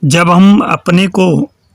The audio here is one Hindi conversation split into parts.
जब हम अपने को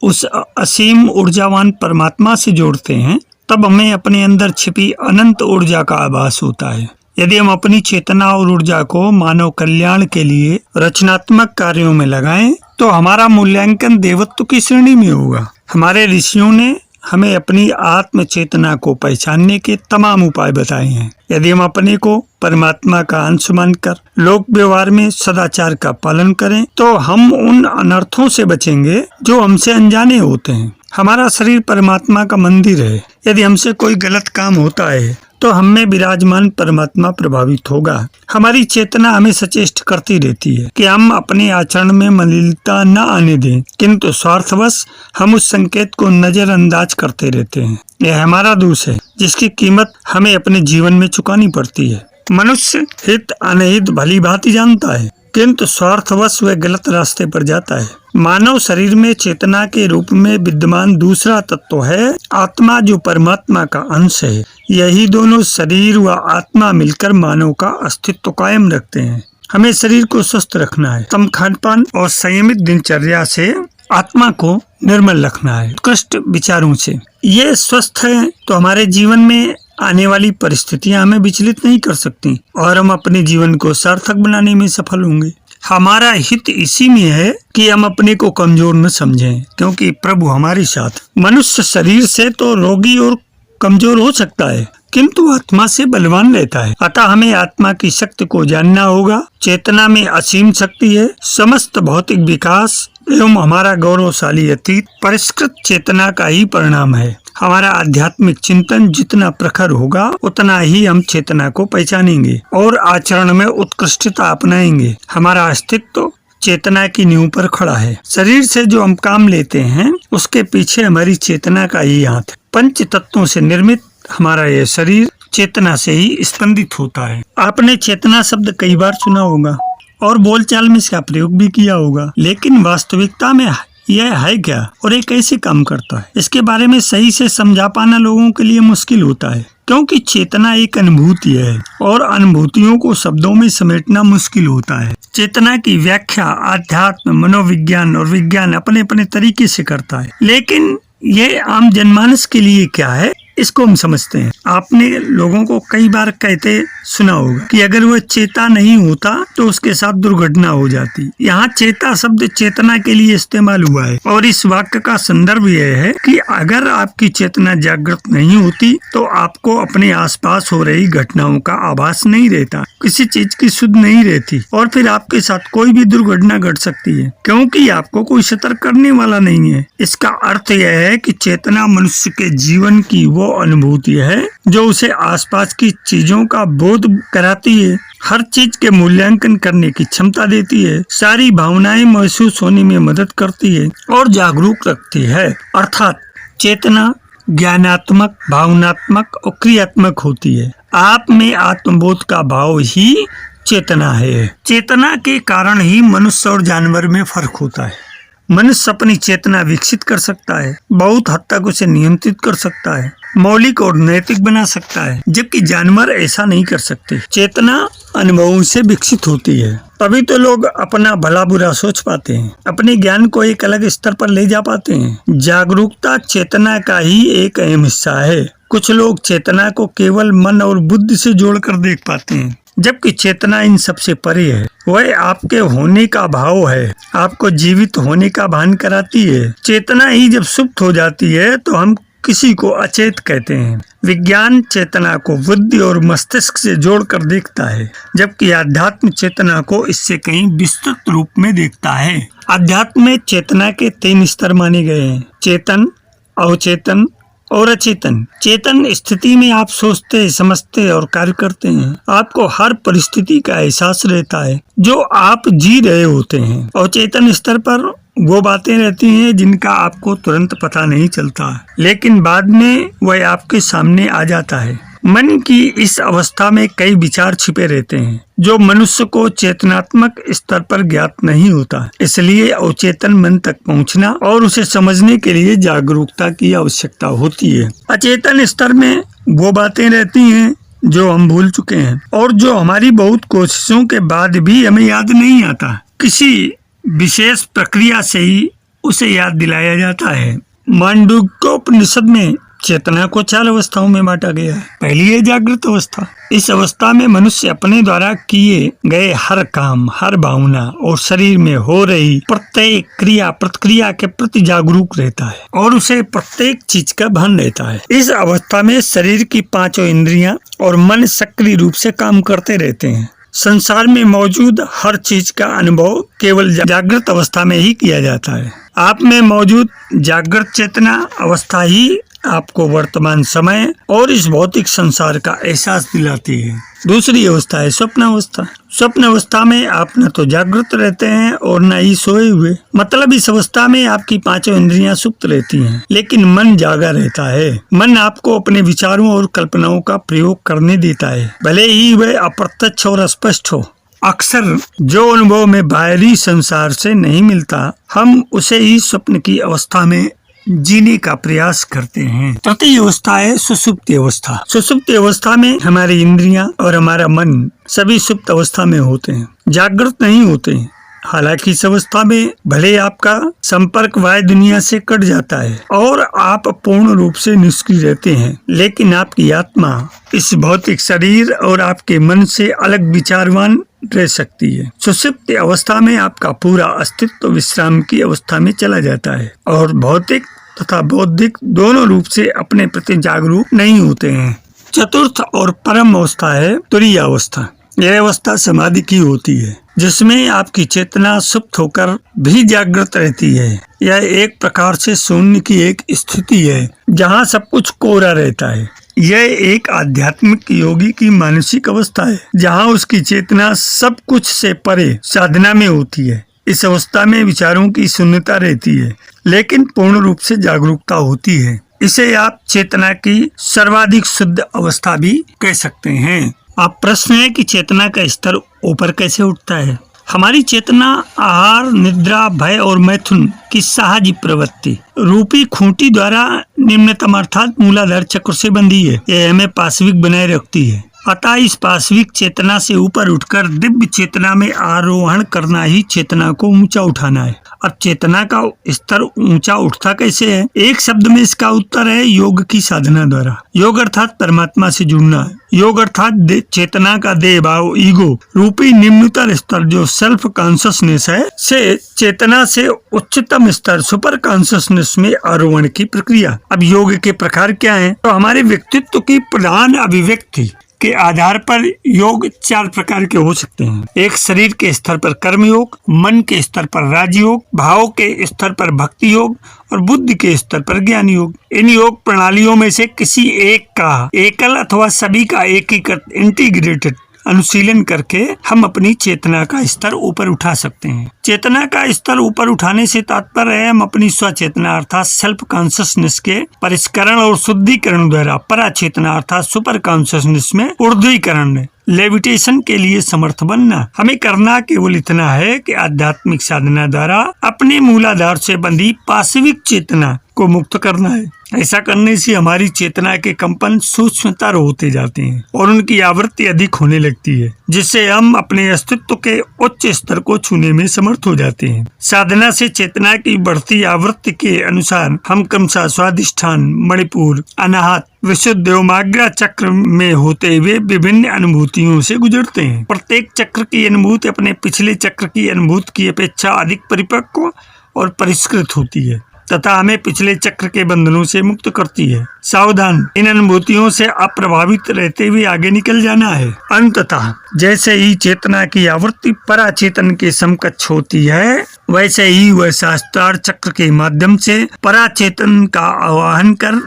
उस असीम ऊर्जावान परमात्मा से जोड़ते हैं तब हमें अपने अंदर छिपी अनंत ऊर्जा का आभास होता है। यदि हम अपनी चेतना और ऊर्जा को मानव कल्याण के लिए रचनात्मक कार्यों में लगाएं तो हमारा मूल्यांकन देवत्व की श्रेणी में होगा। हमारे ऋषियों ने हमें अपनी आत्म चेतना को पहचानने के तमाम उपाय बताए हैं। यदि हम अपने को परमात्मा का अंश मानकर लोक व्यवहार में सदाचार का पालन करें तो हम उन अनर्थों से बचेंगे जो हमसे अनजाने होते हैं। हमारा शरीर परमात्मा का मंदिर है। यदि हमसे कोई गलत काम होता है तो हम में विराजमान परमात्मा प्रभावित होगा। हमारी चेतना हमें सचेष्ट करती रहती है कि हम अपने आचरण में मलिनता न आने दें, किंतु स्वार्थवश हम उस संकेत को नजरअंदाज करते रहते हैं। यह हमारा दोष है जिसकी कीमत हमें अपने जीवन में चुकानी पड़ती है। मनुष्य हित अनहित भली भांति जानता है, किंतु स्वार्थवश वह गलत रास्ते पर जाता है। मानव शरीर में चेतना के रूप में विद्यमान दूसरा तत्व है आत्मा, जो परमात्मा का अंश है। यही दोनों शरीर व आत्मा मिलकर मानव का अस्तित्व कायम रखते हैं। हमें शरीर को स्वस्थ रखना है, कम खानपान और संयमित दिनचर्या से आत्मा को निर्मल रखना है, उत्कृष्ट विचारों से। ये स्वस्थ है तो हमारे जीवन में आने वाली परिस्थितियां हमें विचलित नहीं कर सकती और हम अपने जीवन को सार्थक बनाने में सफल होंगे। हमारा हित इसी में है कि हम अपने को कमजोर न समझें, क्योंकि प्रभु हमारे साथ। मनुष्य शरीर से तो रोगी और कमजोर हो सकता है, किंतु आत्मा से बलवान रहता है। अतः हमें आत्मा की शक्ति को जानना होगा। चेतना में असीम शक्ति है। समस्त भौतिक विकास एवं हमारा गौरवशाली अतीत परिष्कृत चेतना का ही परिणाम है। हमारा आध्यात्मिक चिंतन जितना प्रखर होगा उतना ही हम चेतना को पहचानेंगे और आचरण में उत्कृष्टता अपनाएंगे। हमारा अस्तित्व चेतना की नींव पर खड़ा है। शरीर से जो हम काम लेते हैं उसके पीछे हमारी चेतना का ही हाथ है। पंच तत्वों से निर्मित हमारा यह शरीर चेतना से ही स्पंदित होता है। आपने चेतना शब्द कई बार सुना होगा और बोलचाल में इसका प्रयोग भी किया होगा, लेकिन वास्तविकता में यह है क्या और ये कैसे काम करता है, इसके बारे में सही से समझा पाना लोगों के लिए मुश्किल होता है, क्योंकि चेतना एक अनुभूति है और अनुभूतियों को शब्दों में समेटना मुश्किल होता है। चेतना की व्याख्या आध्यात्म, मनोविज्ञान और विज्ञान अपने अपने तरीके से करता है, लेकिन ये आम जनमानस के लिए क्या है इसको हम समझते हैं। आपने लोगों को कई बार कहते सुना होगा कि अगर वह चेता नहीं होता तो उसके साथ दुर्घटना हो जाती। यहाँ चेता शब्द चेतना के लिए इस्तेमाल हुआ है और इस वाक्य का संदर्भ यह है कि अगर आपकी चेतना जागृत नहीं होती तो आपको अपने आसपास हो रही घटनाओं का आभास नहीं रहता, किसी चीज की सुध नहीं रहती और फिर आपके साथ कोई भी दुर्घटना घट सकती है, क्योंकि आपको कोई सतर्क करने वाला नहीं है। इसका अर्थ यह है कि चेतना मनुष्य के जीवन की वो अनुभूति है जो उसे आसपास की चीजों का बोध कराती है, हर चीज के मूल्यांकन करने की क्षमता देती है, सारी भावनाएं महसूस होने में मदद करती है और जागरूक रखती है। अर्थात चेतना ज्ञानात्मक, भावनात्मक और क्रियात्मक होती है। आप में आत्मबोध का भाव ही चेतना है। चेतना के कारण ही मनुष्य और जानवर में फर्क होता है। मनुष्य अपनी चेतना विकसित कर सकता है, बहुत हद तक उसे नियंत्रित कर सकता है, मौलिक और नैतिक बना सकता है, जबकि जानवर ऐसा नहीं कर सकते। चेतना अनुभवों से विकसित होती है, तभी तो लोग अपना भला बुरा सोच पाते हैं, अपने ज्ञान को एक अलग स्तर पर ले जा पाते हैं। जागरूकता चेतना का ही एक अहम हिस्सा है। कुछ लोग चेतना को केवल मन और बुद्धि से जोड़कर देख पाते हैं, जबकि चेतना इन सबसे परे है। वह आपके होने का भाव है, आपको जीवित होने का भान कराती है। चेतना ही जब सुप्त हो जाती है तो हम किसी को अचेत कहते हैं। विज्ञान चेतना को बुद्धि और मस्तिष्क से जोड़कर देखता है, जबकि आध्यात्म चेतना को इससे कहीं विस्तृत रूप में देखता है। अध्यात्म में चेतना के 3 स्तर माने गए हैं: चेतन, अवचेतन और अचेतन। चेतन स्थिति में आप सोचते, समझते और कार्य करते हैं। आपको हर परिस्थिति का एहसास रहता है जो आप जी रहे होते हैं। अवचेतन स्तर पर वो बातें रहती हैं जिनका आपको तुरंत पता नहीं चलता, लेकिन बाद में वह आपके सामने आ जाता है। मन की इस अवस्था में कई विचार छिपे रहते हैं जो मनुष्य को चेतनात्मक स्तर पर ज्ञात नहीं होता। इसलिए अवचेतन मन तक पहुंचना और उसे समझने के लिए जागरूकता की आवश्यकता होती है। अचेतन स्तर में वो बातें रहती हैं जो हम भूल चुके हैं और जो हमारी बहुत कोशिशों के बाद भी हमें याद नहीं आता। किसी विशेष प्रक्रिया से ही उसे याद दिलाया जाता है। मांडूक्योपनिषद में चेतना को 4 अवस्थाओं में बांटा गया है। पहली है जागृत अवस्था। इस अवस्था में मनुष्य अपने द्वारा किए गए हर काम, हर भावना और शरीर में हो रही प्रत्येक क्रिया प्रतिक्रिया के प्रति जागरूक रहता है और उसे प्रत्येक चीज का भान रहता है। इस अवस्था में शरीर की 5 इंद्रियां और मन सक्रिय रूप से काम करते रहते हैं। संसार में मौजूद हर चीज का अनुभव केवल जागृत अवस्था में ही किया जाता है। आप में मौजूद जागृत चेतना अवस्था ही आपको वर्तमान समय और इस भौतिक संसार का एहसास दिलाती है। दूसरी अवस्था है स्वप्न अवस्था। स्वप्न अवस्था में आप न तो जागृत रहते हैं और न ही सोए हुए। मतलब इस अवस्था में आपकी 5 इंद्रियां सुप्त रहती हैं, लेकिन मन जागा रहता है। मन आपको अपने विचारों और कल्पनाओं का प्रयोग करने देता है, भले ही वह अप्रत्यक्ष और अस्पष्ट हो। अक्सर जो अनुभव में बाहरी संसार से नहीं मिलता, हम उसे ही स्वप्न की अवस्था में जीने का प्रयास करते हैं। तृतीय अवस्था है सुषुप्ति अवस्था। सुषुप्ति अवस्था में हमारी इंद्रियां और हमारा मन सभी सुप्त अवस्था में होते हैं, जागृत नहीं होते हैं। हालांकि इस अवस्था में भले आपका संपर्क बाह्य दुनिया से कट जाता है और आप पूर्ण रूप से निष्क्रिय रहते हैं, लेकिन आपकी आत्मा इस भौतिक शरीर और आपके मन से अलग विचारवान रह सकती है। सुषुप्त अवस्था में आपका पूरा अस्तित्व विश्राम की अवस्था में चला जाता है और भौतिक तथा बौद्धिक दोनों रूप से अपने प्रति जागरूक नहीं होते हैं। चतुर्थ और परम अवस्था है तुरीय अवस्था। यह अवस्था समाधि की होती है, जिसमें आपकी चेतना सुप्त होकर भी जागृत रहती है। यह एक प्रकार से शून्य की एक स्थिति है, जहाँ सब कुछ कोरा रहता है। यह एक आध्यात्मिक योगी की मानसिक अवस्था है, जहाँ उसकी चेतना सब कुछ से परे साधना में होती है। इस अवस्था में विचारों की शून्यता रहती है, लेकिन पूर्ण रूप से जागरूकता होती है। इसे आप चेतना की सर्वाधिक शुद्ध अवस्था भी कह सकते हैं। अब प्रश्न है कि चेतना का स्तर ऊपर कैसे उठता है। हमारी चेतना आहार, निद्रा, भय और मैथुन की साहजी प्रवृत्ति रूपी खूंटी द्वारा निम्नतम अर्थात मूलाधार चक्र से बंधी है। यह हमें पाशविक बनाए रखती है। अतः इस पाशविक चेतना से ऊपर उठकर दिव्य चेतना में आरोहण करना ही चेतना को ऊंचा उठाना है। अब चेतना का स्तर ऊंचा उठता कैसे है? एक शब्द में इसका उत्तर है योग की साधना द्वारा। योग अर्थात परमात्मा से जुड़ना है। योग अर्थात चेतना का देह भाव ईगो रूपी निम्नतर स्तर जो सेल्फ कॉन्शियसनेस है से चेतना से उच्चतम स्तर सुपर कॉन्शियसनेस में आरोहण की प्रक्रिया। अब योग के प्रकार क्या हैं? तो हमारे व्यक्तित्व की प्रधान अभिव्यक्ति के आधार पर योग 4 प्रकार के हो सकते हैं। एक शरीर के स्तर पर कर्म योग, मन के स्तर पर राजयोग, भाव के स्तर पर भक्ति योग और बुद्धि के स्तर पर ज्ञान योग। इन योग प्रणालियों में से किसी एक का एकल अथवा सभी का एकीकृत इंटीग्रेटेड अनुशीलन करके हम अपनी चेतना का स्तर ऊपर उठा सकते हैं। चेतना का स्तर ऊपर उठाने से तात्पर्य है हम अपनी स्वचेतना अर्थात सेल्फ कॉन्शियसनेस के परिष्करण और शुद्धिकरण द्वारा पराचेतना अर्थात सुपर कॉन्शियसनेस में ऊर्ध्वीकरण लेविटेशन के लिए समर्थ बनना। हमें करना केवल इतना है कि आध्यात्मिक साधना द्वारा अपने मूलाधार से बंधी पाशविक चेतना को मुक्त करना है। ऐसा करने से हमारी चेतना के कंपन सूक्ष्मतर होते जाते हैं और उनकी आवृत्ति अधिक होने लगती है, जिससे हम अपने अस्तित्व के उच्च स्तर को छूने में समर्थ हो जाते हैं। साधना से चेतना की बढ़ती आवृत्ति के अनुसार हम क्रमशः स्वाधिष्ठान, मणिपुर, अनाहत, विशुद्ध एवं आज्ञा चक्र में होते हुए विभिन्न अनुभूतियों से गुजरते हैं। प्रत्येक चक्र की अनुभूति अपने पिछले चक्र की अनुभूति की अपेक्षा अधिक परिपक्व और परिष्कृत होती है तथा हमें पिछले चक्र के बंधनों से मुक्त करती है। सावधान, इन अनुभूतियों से अप्रभावित रहते हुए आगे निकल जाना है। अंततः जैसे ही चेतना की आवृत्ति पराचेतन के समकक्ष होती है, वैसे ही वह शास्त्रार्थ चक्र के माध्यम से पराचेतन का आवाहन कर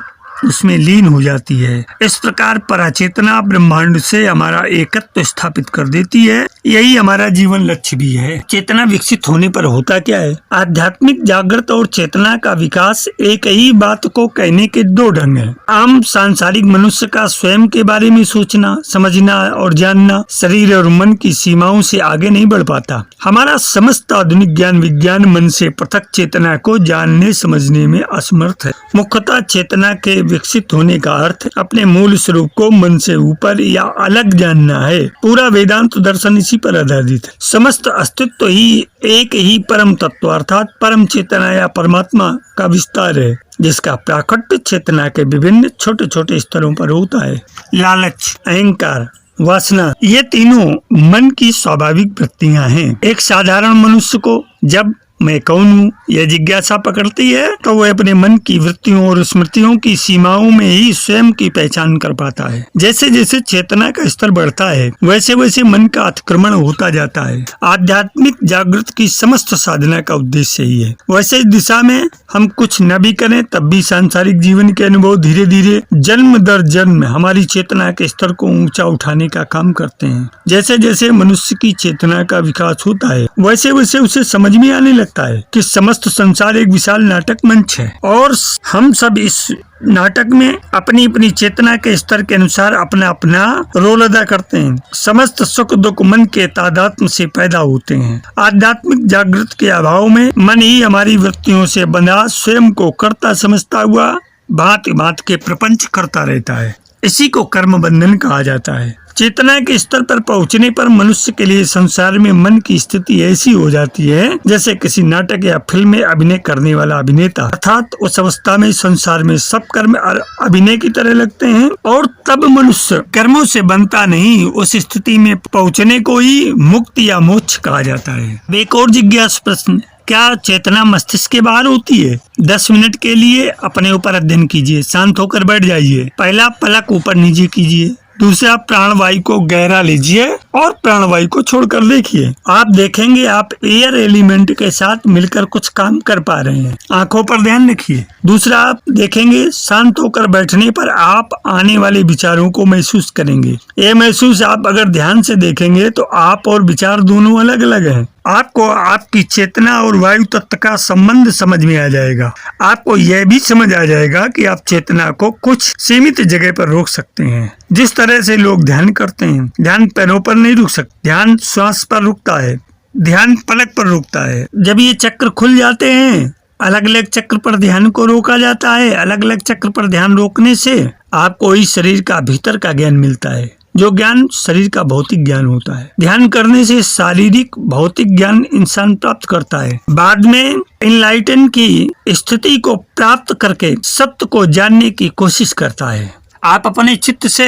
उसमें लीन हो जाती है। इस प्रकार पराचेतना ब्रह्मांड से हमारा एकत्व स्थापित कर देती है। यही हमारा जीवन लक्ष्य भी है। चेतना विकसित होने पर होता क्या है? आध्यात्मिक जागृत और चेतना का विकास एक ही बात को कहने के 2 ढंग हैं। आम सांसारिक मनुष्य का स्वयं के बारे में सोचना, समझना और जानना शरीर और मन की सीमाओं से आगे नहीं बढ़ पाता। हमारा समस्त आधुनिक ज्ञान विज्ञान मन से पृथक चेतना को जानने समझने में असमर्थ है। मुख्यतः चेतना के विकसित होने का अर्थ अपने मूल स्वरूप को मन से ऊपर या अलग जानना है। पूरा वेदांत दर्शन इसी पर आधारित है। समस्त अस्तित्व ही एक ही परम तत्व अर्थात परम चेतना या परमात्मा का विस्तार है, जिसका प्राकट्य चेतना के विभिन्न छोटे छोटे स्तरों पर होता है। लालच, अहंकार, वासना, ये तीनों मन की स्वाभाविक वृत्तियां हैं। एक साधारण मनुष्य को जब मैं कौन हूँ यह जिज्ञासा पकड़ती है तो वह अपने मन की वृत्तियों और स्मृतियों की सीमाओं में ही स्वयं की पहचान कर पाता है। जैसे जैसे चेतना का स्तर बढ़ता है वैसे वैसे मन का अतिक्रमण होता जाता है। आध्यात्मिक जागृत की समस्त साधना का उद्देश्य ही है। वैसे इस दिशा में हम कुछ न भी करें तब भी सांसारिक जीवन के अनुभव धीरे धीरे जन्म दर जन्म हमारी चेतना के स्तर को ऊंचा उठाने का काम करते हैं। जैसे जैसे मनुष्य की चेतना का विकास होता है वैसे वैसे उसे समझ में आने लगता है कि समस्त संसार एक विशाल नाटक मंच है और हम सब इस नाटक में अपनी अपनी चेतना के स्तर के अनुसार अपना अपना रोल अदा करते हैं। समस्त सुख दुख मन के तादात्म्य से पैदा होते हैं। आध्यात्मिक जागृत के अभाव में मन ही हमारी वृत्तियों से बंधा स्वयं को कर्ता समझता हुआ भांति भांति के प्रपंच करता रहता है। इसी को कर्म बंधन कहा जाता है। चेतना के स्तर पर पहुंचने पर मनुष्य के लिए संसार में मन की स्थिति ऐसी हो जाती है जैसे किसी नाटक या फिल्म में अभिनय करने वाला अभिनेता, अर्थात उस अवस्था में संसार में सब कर्म अभिनय की तरह लगते हैं और तब मनुष्य कर्मों से बनता नहीं। उस स्थिति में पहुंचने को ही मुक्ति या मोक्ष कहा जाता है। एक और जिज्ञासा प्रश्न, क्या चेतना मस्तिष्क के बाहर होती है? 10 मिनट के लिए अपने ऊपर अध्ययन कीजिए, शांत होकर बैठ जाइए। पहला पलक ऊपर नीचे कीजिए, दूसरा प्राणवायु को गहरा लीजिए और प्राणवायु को छोड़कर देखिए। आप देखेंगे आप एयर एलिमेंट के साथ मिलकर कुछ काम कर पा रहे हैं। आंखों पर ध्यान रखिए। दूसरा आप देखेंगे शांत होकर बैठने पर आप आने वाले विचारों को महसूस करेंगे। ये महसूस आप अगर ध्यान से देखेंगे तो आप और विचार दोनों अलग अलग हैं। आपको आपकी चेतना और वायु तत्व का संबंध समझ में आ जाएगा। आपको यह भी समझ आ जाएगा कि आप चेतना को कुछ सीमित जगह पर रोक सकते हैं। जिस तरह से लोग ध्यान करते हैं, ध्यान पैरों पर नहीं रुक सकते, ध्यान श्वास पर रुकता है, ध्यान पलक पर रुकता है। जब ये चक्र खुल जाते हैं, अलग अलग चक्र पर ध्यान को रोका जाता है। अलग अलग चक्र पर ध्यान रोकने से आपको इस शरीर का भीतर का ज्ञान मिलता है, जो ज्ञान शरीर का भौतिक ज्ञान होता है। ध्यान करने से शारीरिक भौतिक ज्ञान इंसान प्राप्त करता है। बाद में इनलाइटन की स्थिति को प्राप्त करके सत्य को जानने की कोशिश करता है। आप अपने चित्त से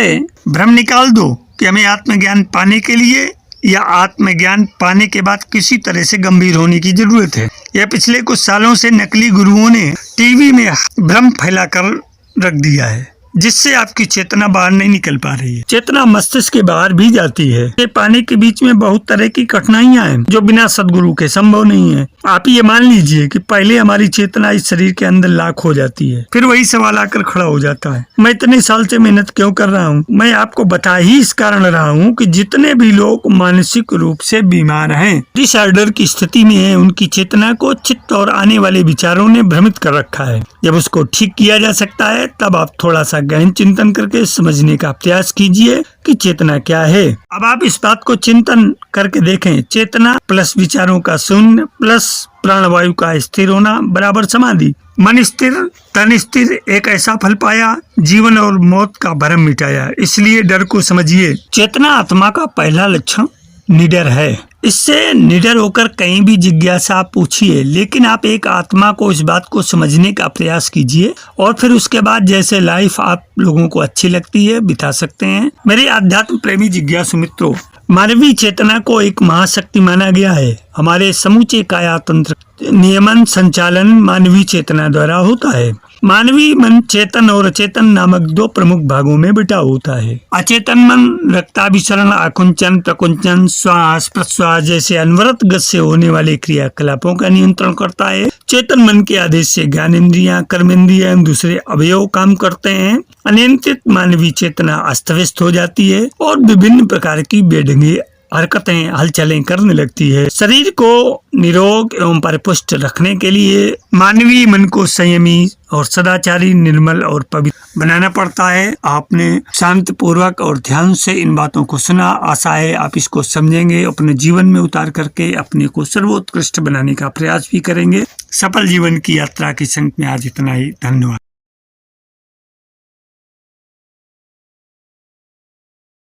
भ्रम निकाल दो कि हमें आत्मज्ञान पाने के लिए या आत्मज्ञान पाने के बाद किसी तरह से गंभीर होने की जरूरत है। यह पिछले कुछ सालों से नकली गुरुओं ने टीवी में भ्रम फैलाकर रख दिया है, जिससे आपकी चेतना बाहर नहीं निकल पा रही है। चेतना मस्तिष्क के बाहर भी जाती है। ये पाने के बीच में बहुत तरह की कठिनाइयां हैं जो बिना सदगुरु के संभव नहीं है। आप ये मान लीजिए कि पहले हमारी चेतना इस शरीर के अंदर लाख हो जाती है, फिर वही सवाल आकर खड़ा हो जाता है, मैं इतने साल से मेहनत क्यों कर रहा हूँ? मैं आपको बता ही इस कारण रहा हूँ कि जितने भी लोग मानसिक रूप से बीमार हैं, डिसऑर्डर की स्थिति में है, उनकी चेतना को चित्त और आने वाले विचारों ने भ्रमित कर रखा है। जब उसको ठीक किया जा सकता है तब आप थोड़ा सा गहन चिंतन करके समझने का प्रयास कीजिए कि चेतना क्या है। अब आप इस बात को चिंतन करके देखें, चेतना प्लस विचारों का शून्य प्लस प्राणवायु का स्थिर होना बराबर समाधि। मन स्थिर तन स्थिर, एक ऐसा फल पाया, जीवन और मौत का भरम मिटाया। इसलिए डर को समझिए। चेतना आत्मा का पहला लक्षण निडर है। इससे निडर होकर कहीं भी जिज्ञासा आप पूछिए, लेकिन आप एक आत्मा को इस बात को समझने का प्रयास कीजिए और फिर उसके बाद जैसे लाइफ आप लोगों को अच्छी लगती है बिता सकते हैं। मेरे आध्यात्म प्रेमी जिज्ञासु मित्रों, मानवीय चेतना को एक महाशक्ति माना गया है। हमारे समूचे काया तंत्र नियमन संचालन मानवीय चेतना द्वारा होता है। मानवीय मन चेतन और अचेतन नामक 2 प्रमुख भागों में बटा होता है। अचेतन मन रक्ताभिसरण, आकुंचन, प्रकुंचन, श्वास प्रश्वास जैसे अनवरत गति से होने वाले क्रियाकलापों का नियंत्रण करता है। चेतन मन के आदेश से ज्ञानेंद्रियां, कर्मेंद्रियां एवं दूसरे अवयव काम करते हैं। अनियंत्रित मानवीय चेतना अस्त व्यस्त हो जाती है और विभिन्न प्रकार की बेढंगी हरकतें हलचलें करने लगती है। शरीर को निरोग एवं परिपुष्ट रखने के लिए मानवीय मन को संयमी और सदाचारी, निर्मल और पवित्र बनाना पड़ता है। आपने शांति पूर्वक और ध्यान से इन बातों को सुना। आशा है आप इसको समझेंगे, अपने जीवन में उतार करके अपने को सर्वोत्कृष्ट बनाने का प्रयास भी करेंगे। सफल जीवन की यात्रा के संग में आज इतना ही। धन्यवाद।